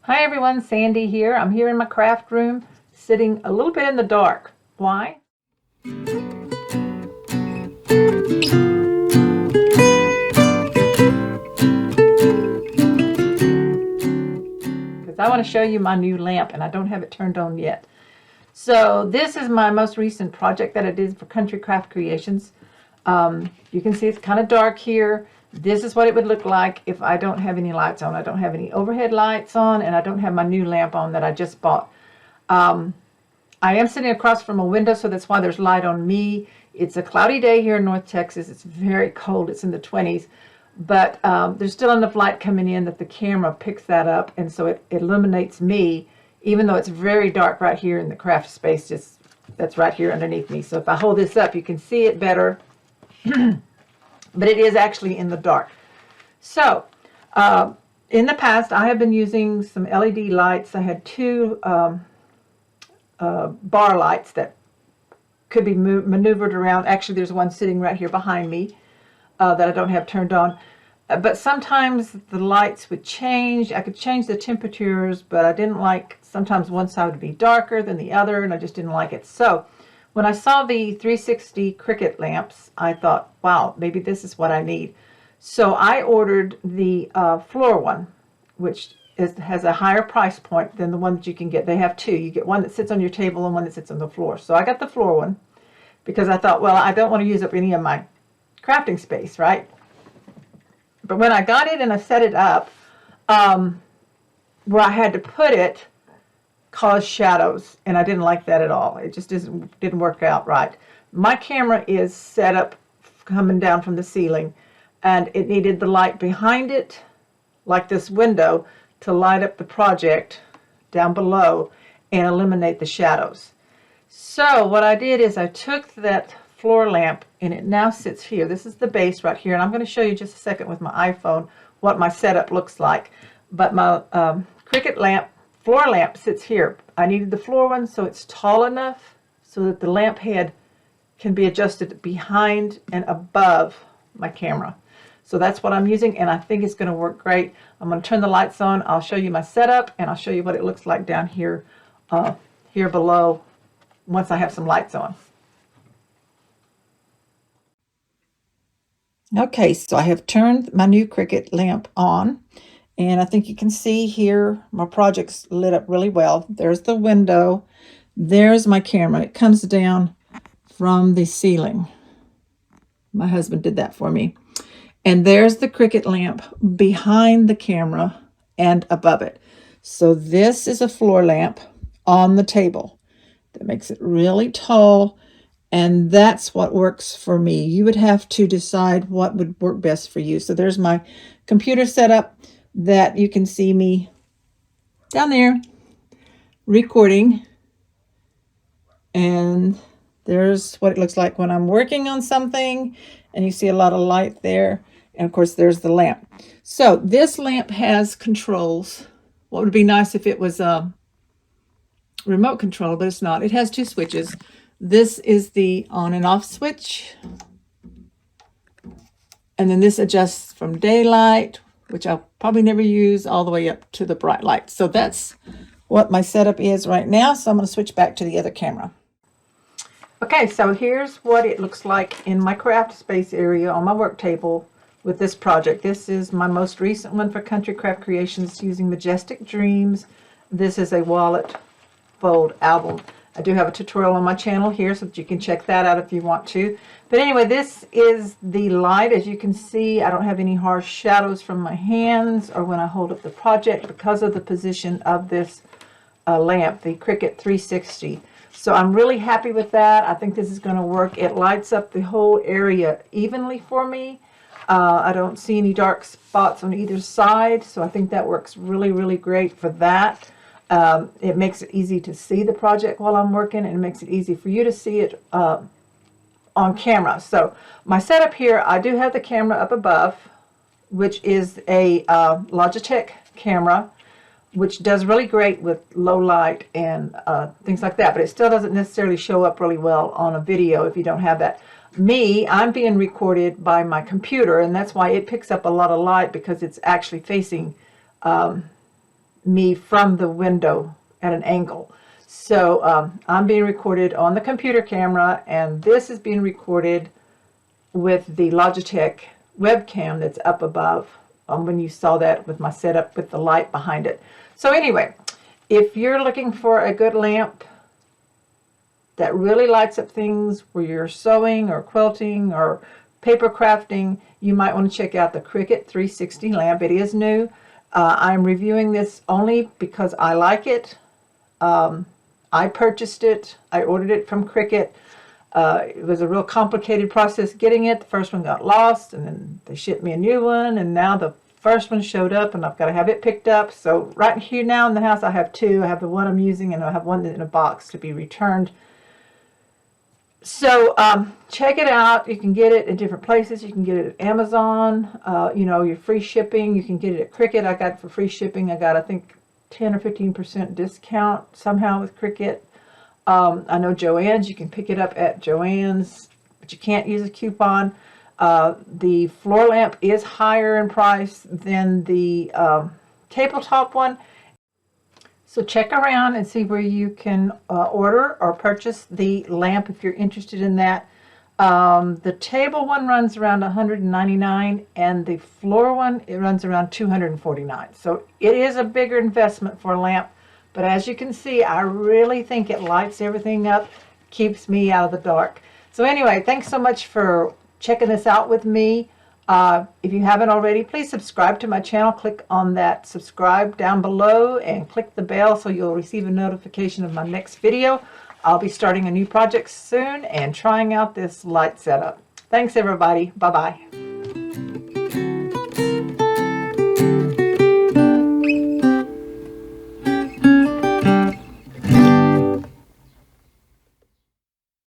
Hi everyone, Sandy here. I'm here in my craft room, sitting a little bit in the dark. Why? Because I want to show you my new lamp and I don't have it turned on yet. So this is my most recent project that I did for Country Craft Creations. You can see it's kind of dark here. This is what it would look like if I don't have any lights on. I don't have any overhead lights on, and I don't have my new lamp on that I just bought. I am sitting across from a window, so that's why there's light on me. It's a cloudy day here in North Texas. It's very cold. It's in the 20s. But there's still enough light coming in that the camera picks that up, and so it illuminates me, even though it's very dark right here in the craft space, just that's right here underneath me. So if I hold this up, you can see it better. But it is actually in the dark. So in the past, I have been using some LED lights. I had two bar lights that could be maneuvered around. Actually, there's one sitting right here behind me that I don't have turned on. But sometimes the lights would change. I could change the temperatures, but I didn't like, sometimes one side would be darker than the other, and I just didn't like it. So when I saw the 360 Cricut lamps, I thought, wow, maybe this is what I need. So I ordered the floor one, which has a higher price point than the one that you can get. They have two. You get one that sits on your table and one that sits on the floor. So I got the floor one because I thought, well, I don't want to use up any of my crafting space, right? But when I got it and I set it up, where I had to put it caused shadows, and I didn't like that at all. It just didn't work out right. My camera is set up coming down from the ceiling, and it needed the light behind it, like this window, to light up the project down below and eliminate the shadows. So what I did is I took that floor lamp, and it now sits here. This is the base right here, and I'm going to show you just a second with my iPhone what my setup looks like. But my Cricut lamp, floor lamp, sits here. I needed the floor one so it's tall enough so that the lamp head can be adjusted behind and above my camera. So that's what I'm using, and I think it's going to work great. I'm going to turn the lights on. I'll show you my setup, and I'll show you what it looks like down here, here below, once I have some lights on. Okay, so I have turned my new Cricut lamp on, and I think you can see here my project's lit up really well. There's the window. There's my camera. It comes down from the ceiling. My husband did that for me. And there's the Cricut lamp behind the camera and above it. So this is a floor lamp on the table. That makes it really tall, and that's what works for me. You would have to decide what would work best for you. So there's my computer setup that you can see me down there recording. And there's what it looks like when I'm working on something, and you see a lot of light there. And of course, there's the lamp. So this lamp has controls. What would be nice if it was a remote control, but it's not. It has two switches. This is the on and off switch. And then this adjusts from daylight, which I'll probably never use, all the way up to the bright light. So that's what my setup is right now. So I'm going to switch back to the other camera. Okay, so here's what it looks like in my craft space area on my work table with this project. This is my most recent one for Country Craft Creations using Majestic Dreams. This is a wallet fold album. I do have a tutorial on my channel here so that you can check that out if you want to. But anyway, this is the light. As you can see, I don't have any harsh shadows from my hands or when I hold up the project because of the position of this lamp, the Cricut 360. So I'm really happy with that. I think this is going to work. It lights up the whole area evenly for me. I don't see any dark spots on either side, so I think that works really, really great for that. It makes it easy to see the project while I'm working, and it makes it easy for you to see it on camera. So my setup here, I do have the camera up above, which is a Logitech camera, which does really great with low light and things like that, but it still doesn't necessarily show up really well on a video if you don't have that. I'm being recorded by my computer, and that's why it picks up a lot of light, because it's actually facing me from the window at an angle. So I'm being recorded on the computer camera, and this is being recorded with the Logitech webcam that's up above, when you saw that with my setup with the light behind it. So anyway, if you're looking for a good lamp that really lights up things where you're sewing or quilting or paper crafting, you might want to check out the Cricut 360 lamp. It is new. I'm reviewing this only because I like it. I purchased it. I ordered it from Cricut. It was a real complicated process getting it. The first one got lost, and then they shipped me a new one, and now the first one showed up, and I've got to have it picked up. So right here now in the house I have two. I have the one I'm using, and I have one in a box to be returned. So check it out. You can get it in different places. You can get it at Amazon. You know, your free shipping. You can get it at Cricut. I got it for free shipping. I got, I think, 10 or 15% discount somehow with Cricut. I know Joann's, you can pick it up at Joann's, but you can't use a coupon. The floor lamp is higher in price than the tabletop one. So check around and see where you can order or purchase the lamp if you're interested in that. The table one runs around $199, and the floor one, it runs around $249. So it is a bigger investment for a lamp, but as you can see, I really think it lights everything up, keeps me out of the dark. So anyway, thanks so much for checking this out with me. If you haven't already, please subscribe to my channel. Click on that subscribe down below and click the bell so you'll receive a notification of my next video. I'll be starting a new project soon and trying out this light setup. Thanks everybody. Bye-bye.